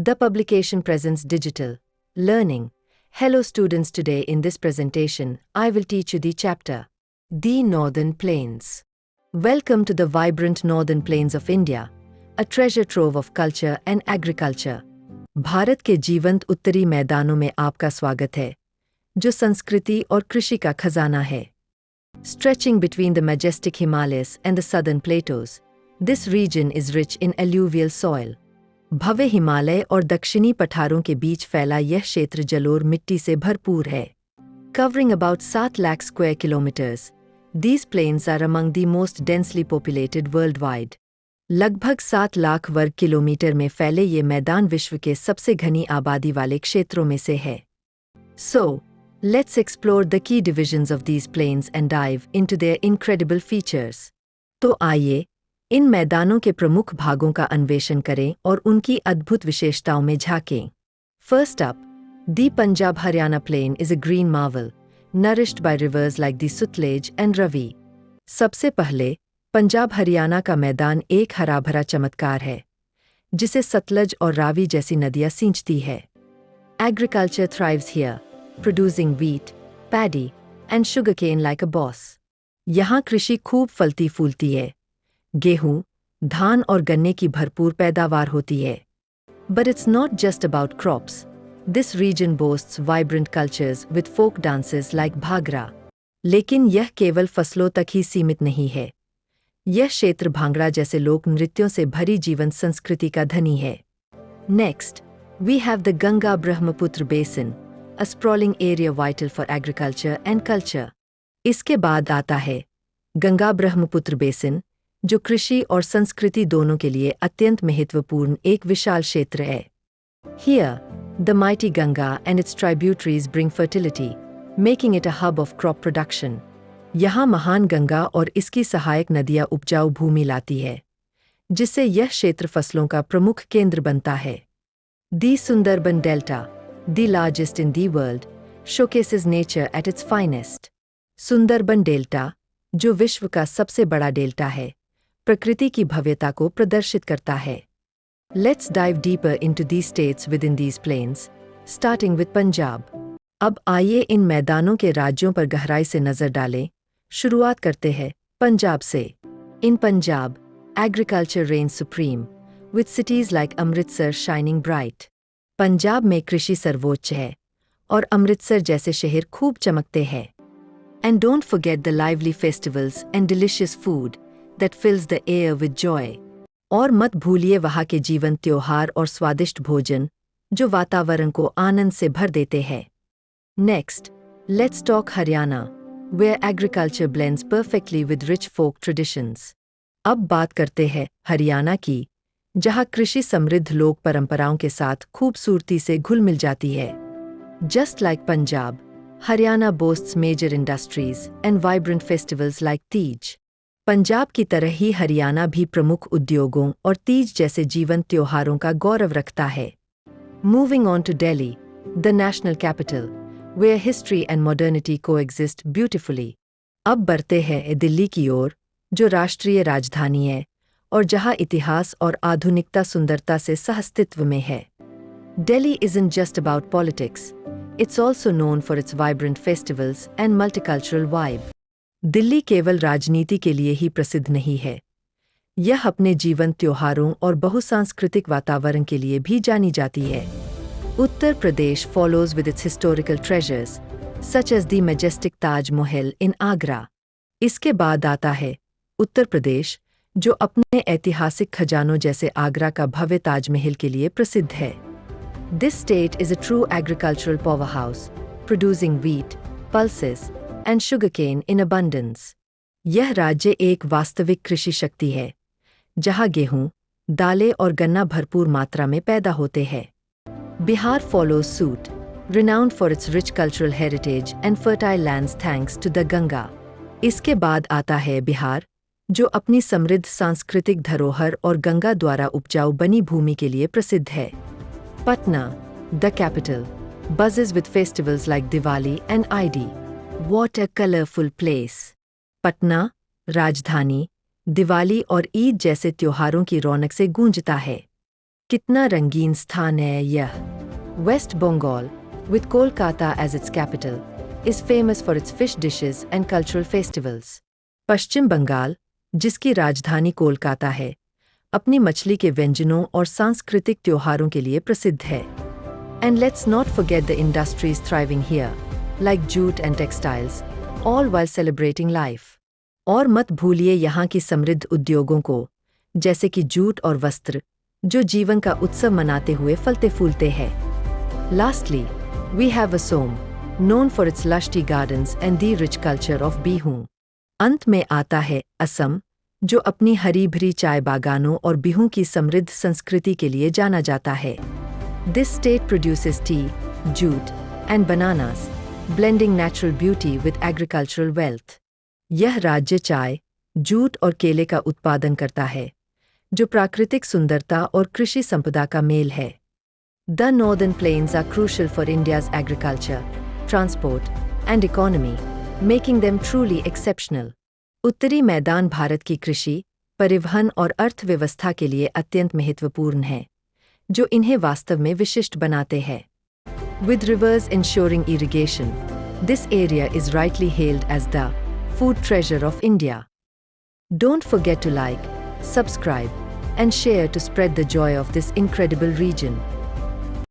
The publication presents digital learning. Hello students, today in this presentation, I will teach you the chapter, The Northern Plains. Welcome to the vibrant northern plains of India, a treasure trove of culture and agriculture. Bharat के जीवंत उत्तरी मैदानों में आपका स्वागत है, जो संस्कृति और कृषि का खजाना है. Stretching between the majestic Himalayas and the southern plateaus, this region is rich in alluvial soil. भव्य हिमालय और दक्षिणी पठारों के बीच फैला यह क्षेत्र जलोढ़ मिट्टी से भरपूर है. Covering about 7 lakh square kilometers, these plains are among the most densely populated worldwide. लगभग 7 लाख वर्ग किलोमीटर में फैले ये मैदान विश्व के सबसे घनी आबादी वाले क्षेत्रों में से है. So, let's explore the key divisions of these plains and dive into their incredible features. तो आइए, इन मैदानों के प्रमुख भागों का अन्वेषण करें और उनकी अद्भुत विशेषताओं में झांकें. First up, the Punjab Haryana Plain is a green marvel, nourished by rivers like the Sutlej and Ravi. सबसे पहले, पंजाब हरियाणा का मैदान एक हरा-भरा चमत्कार है, जिसे सतलज और रावी जैसी नदियां सींचती है. Agriculture thrives here, producing wheat, paddy, and sugarcane like a boss. यहाँ कृषि खूब फलती फूलती है. गेहूं, धान और गन्ने की भरपूर पैदावार होती है. But it's not just about crops. This region boasts vibrant cultures with folk dances like Bhangra. लेकिन यह केवल फसलों तक ही सीमित नहीं है. यह क्षेत्र भांगड़ा जैसे लोक नृत्यों से भरी जीवंत संस्कृति का धनी है. Next, we have the Ganga Brahmaputra Basin, a sprawling area vital for agriculture and culture. इसके बाद आता है गंगा ब्रह्मपुत्र बेसिन, जो कृषि और संस्कृति दोनों के लिए अत्यंत महत्वपूर्ण एक विशाल क्षेत्र है. Here, the mighty Ganga and its tributaries bring fertility, making it a hub of crop production. यहाँ महान गंगा और इसकी सहायक नदियाँ उपजाऊ भूमि लाती है, जिससे यह क्षेत्र फसलों का प्रमुख केंद्र बनता है. The Sundarban Delta, the largest in the world, showcases nature at its finest. Sundarban delta, जो विश्व का सबसे बड़ा डेल्टा है, प्रकृति की भव्यता को प्रदर्शित करता है. Let's dive deeper into these states within these plains, starting with Punjab. अब आइए इन मैदानों के राज्यों पर गहराई से नजर डालें. शुरुआत करते हैं पंजाब से. In Punjab, agriculture reigns supreme, with cities like Amritsar shining bright. Punjab में कृषि सर्वोच्च है, और अमृतसर जैसे शहर खूब चमकते हैं. And don't forget the lively festivals and delicious food that fills the air with joy. और मत भूलिए वहाँ के जीवंत त्योहार और स्वादिष्ट भोजन, जो वातावरण को आनंद से भर देते हैं. Next, let's talk Haryana, where agriculture blends perfectly with rich folk traditions. अब बात करते हैं हरियाणा की, जहाँ कृषि समृद्ध लोक परंपराओं के साथ खूबसूरती से घुल मिल जाती है. Just like Punjab, Haryana boasts major industries and vibrant festivals like Teej. Punjab की तरह ही हरियाणा भी प्रमुख उद्योगों और तीज जैसे जीवंत त्योहारों का गौरव रखता है. Moving on to Delhi, the national capital, where history and modernity coexist beautifully. अब बढ़ते हैं दिल्ली की ओर, जो राष्ट्रीय राजधानी है और जहां इतिहास और आधुनिकता सुंदरता से सहअस्तित्व में है. Delhi isn't just about politics. It's also known for its vibrant festivals and multicultural vibe. Delhi केवल राजनीति के लिए ही प्रसिद्ध नहीं है. यह अपने जीवंत त्योहारों और बहुसांस्कृतिक वातावरण के लिए भी जानी जाती है. Uttar Pradesh follows with its historical treasures, such as the majestic Taj Mahal in Agra. इसके बाद आता है उत्तर प्रदेश, जो अपने ऐतिहासिक खजानों जैसे आगरा का भव्य ताजमहल के लिए प्रसिद्ध है. This state is a true agricultural powerhouse, producing wheat, pulses, and sugarcane in abundance. यह राज्य एक वास्तविक कृषि शक्ति है, जहां गेहूं, दालें और गन्ना भरपूर मात्रा में पैदा होते हैं. Bihar follows suit, renowned for its rich cultural heritage and fertile lands thanks to the Ganga. इसके बाद आता है बिहार, जो अपनी समृद्ध सांस्कृतिक धरोहर और गंगा द्वारा उपजाऊ बनी भूमि के लिए प्रसिद्ध है. Patna, the capital, buzzes with festivals like Diwali and Eid. What a colorful place! Patna, राजधानी, दिवाली और ईद जैसे त्योहारों की रौनक से गूंजता है. कितना रंगीन स्थान है यह! West Bengal, with Kolkata as its capital, is famous for its fish dishes and cultural festivals. पश्चिम बंगाल, जिसकी राजधानी कोलकाता है, अपनी मछली के व्यंजनों और सांस्कृतिक त्योहारों के लिए प्रसिद्ध है. And let's not forget the industries thriving here, like jute and textiles, all while celebrating life. और मत भूलिए यहाँ की समृद्ध उद्योगों को, जैसे कि जूट और वस्त्र, जो जीवन का उत्सव मनाते हुए फलते फूलते हैं. Lastly, we have Assam, known for its lush tea gardens and the rich culture of Bihu. अंत में आता है असम, जो अपनी हरी भरी चाय बागानों और बिहू की समृद्ध संस्कृति के लिए जाना जाता है. This state produces tea, jute, and bananas, blending natural beauty with agricultural wealth. यह राज्य चाय, जूट और केले का उत्पादन करता है, जो प्राकृतिक सुंदरता और कृषि संपदा का मेल है. The northern plains are crucial for India's agriculture, transport, and economy, making them truly exceptional. उत्तरी मैदान भारत की कृषि, परिवहन और अर्थव्यवस्था के लिए अत्यंत महत्वपूर्ण है, जो इन्हें वास्तव में विशिष्ट बनाते हैं. With rivers ensuring irrigation, this area is rightly hailed as the food treasure of India. Don't forget to like, subscribe, and share to spread the joy of this incredible region.